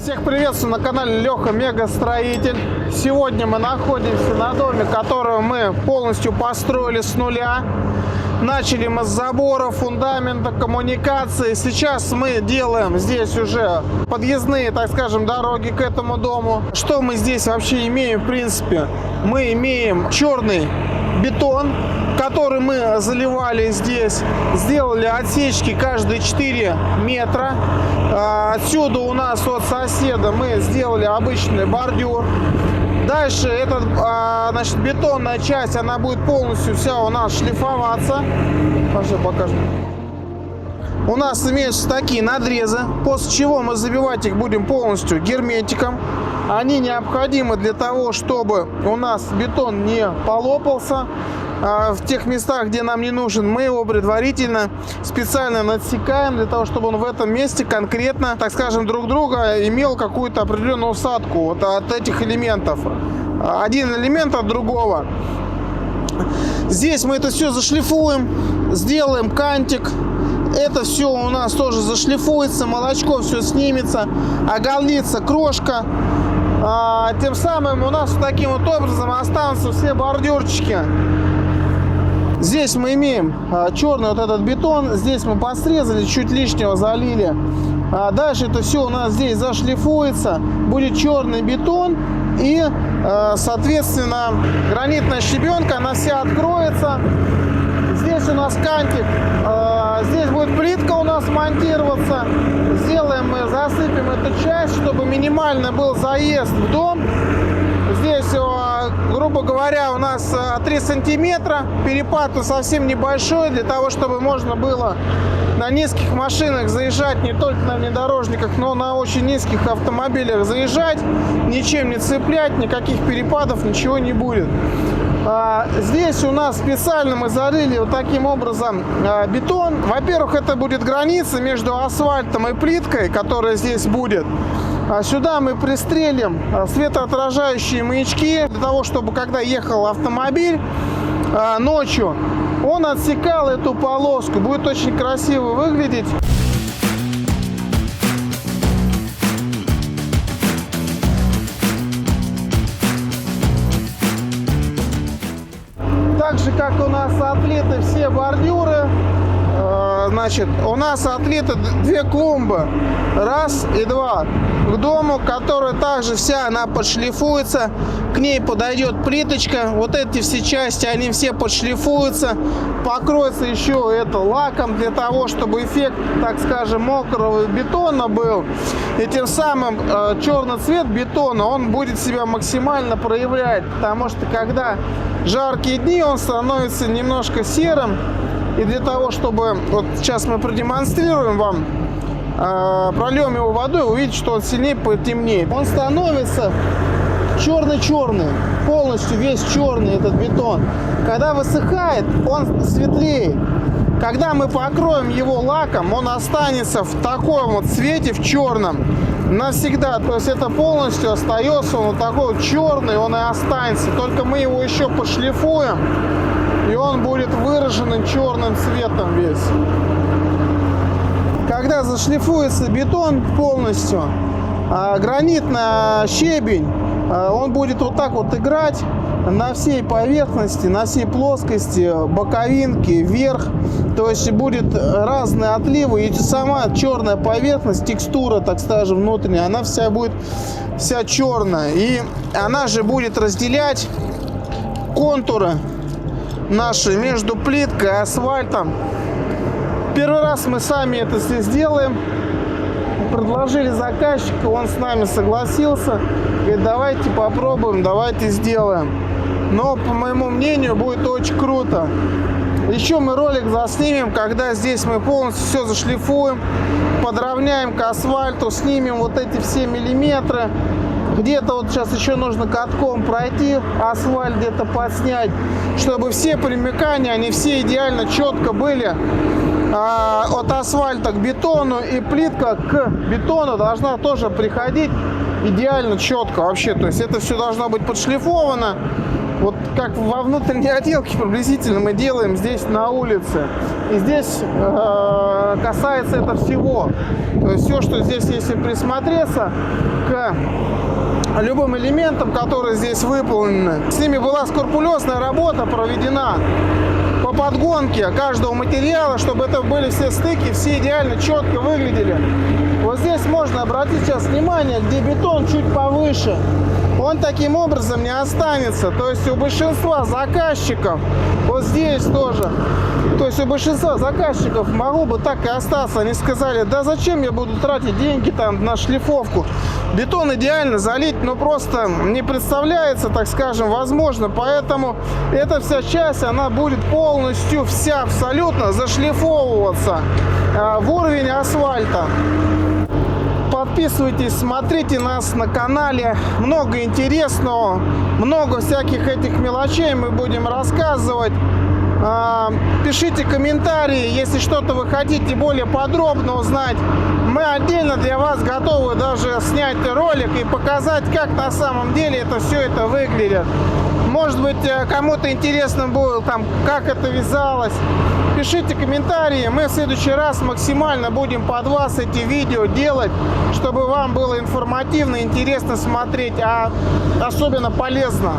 Всех приветствую на канале Леха Мегастроитель. Сегодня мы находимся на доме, который мы полностью построили с нуля. Начали мы с забора, фундамента, коммуникации. Сейчас мы делаем здесь уже подъездные, так скажем, дороги к этому дому. Что мы здесь вообще имеем, в принципе? Мы имеем черный бетон, который мы заливали здесь. Сделали отсечки каждые 4 метра. Отсюда у нас от соседа мы сделали обычный бордюр. Дальше эта бетонная часть, она будет полностью вся у нас шлифоваться. Пошли покажем. У нас имеются такие надрезы, после чего мы забивать их будем полностью герметиком. Они необходимы для того, чтобы у нас бетон не полопался. В тех местах, где нам не нужен, мы его предварительно специально надсекаем, для того, чтобы он в этом месте конкретно, так скажем, друг друга имел какую-то определенную усадку вот от этих элементов. Один элемент от другого. Здесь мы это все зашлифуем, сделаем кантик. Это все у нас тоже зашлифуется, молочко все снимется, оголится крошка. Тем самым у нас таким вот образом останутся все бордюрчики. Здесь мы имеем черный вот этот бетон, здесь мы посрезали, чуть лишнего залили. Дальше это все у нас здесь зашлифуется, будет черный бетон и, соответственно, гранитная щебенка, она вся откроется. Здесь у нас кантик, здесь будет плитка у нас монтироваться. Сделаем мы, засыпем эту часть, чтобы минимально был заезд в дом. Здесь, грубо говоря, у нас 3 сантиметра. Перепад совсем небольшой, для того, чтобы можно было на низких машинах заезжать, не только на внедорожниках, но на очень низких автомобилях заезжать, ничем не цеплять, никаких перепадов, ничего не будет. Здесь у нас специально мы залили вот таким образом бетон. Во-первых, это будет граница между асфальтом и плиткой, которая здесь будет. Сюда мы пристрелим светоотражающие маячки, для того, чтобы когда ехал автомобиль ночью, он отсекал эту полоску. Будет очень красиво выглядеть. Так же, как у нас отлиты все бордюры, значит, у нас отлиты 2 клумбы, 1 и 2, к дому, которая также вся она подшлифуется, к ней подойдет плиточка, вот эти все части, они все подшлифуются, покроется еще это лаком, для того, чтобы эффект, так скажем, мокрого бетона был, и тем самым черный цвет бетона, он будет себя максимально проявлять, потому что когда жаркие дни, он становится немножко серым. И для того, чтобы, вот сейчас мы продемонстрируем вам, прольем его водой, увидите, что он сильнее потемнеет. Он становится черный-черный, полностью весь черный этот бетон. Когда высыхает, он светлеет. Когда мы покроем его лаком, он останется в таком вот цвете, в черном, навсегда. То есть это полностью остается, он вот такой вот черный, он и останется. Только мы его еще пошлифуем, и он будет выраженным черным цветом весь. Когда зашлифуется бетон полностью, гранитный щебень, он будет вот так вот играть на всей поверхности, на всей плоскости, боковинки, вверх. То есть будет разные отливы, и сама черная поверхность, текстура, так скажем, внутренняя, она вся будет вся черная. И она же будет разделять контуры наши между плиткой и асфальтом. Первый раз мы сами это все сделаем. Предложили заказчику, он с нами согласился. Говорит, давайте попробуем, давайте сделаем. Но, по моему мнению, будет очень круто. Еще мы ролик заснимем, когда здесь мы полностью все зашлифуем, подровняем к асфальту, снимем вот эти все миллиметры. Где-то вот сейчас еще нужно катком пройти, асфальт где-то подснять, чтобы все примыкания, они все идеально четко были от асфальта к бетону, и плитка к бетону должна тоже приходить идеально четко вообще. То есть это все должно быть подшлифовано. Вот как во внутренней отделке приблизительно мы делаем здесь на улице. И здесь касается это всего. То есть все, что здесь, если присмотреться к любым элементам, которые здесь выполнены, с ними была скрупулезная работа проведена по подгонке каждого материала, чтобы это были все стыки, все идеально четко выглядели. Вот здесь можно обратить сейчас внимание, где бетон чуть повыше. Он таким образом не останется. То есть у большинства заказчиков, вот здесь тоже, то есть у большинства заказчиков могло бы так и остаться. Они сказали, да зачем я буду тратить деньги там на шлифовку. Бетон идеально залить, но просто не представляется, так скажем, возможно. Поэтому эта вся часть, она будет полностью, вся абсолютно зашлифовываться в уровень асфальта. Подписывайтесь, смотрите нас на канале. Много интересного, много всяких этих мелочей мы будем рассказывать. Пишите комментарии, если что-то вы хотите более подробно узнать. Мы отдельно для вас готовы даже снять ролик и показать, как на самом деле это все это выглядит. Может быть, кому-то интересно будет, там, как это вязалось. Пишите комментарии, мы в следующий раз максимально будем под вас эти видео делать, чтобы вам было информативно, интересно смотреть, а особенно полезно.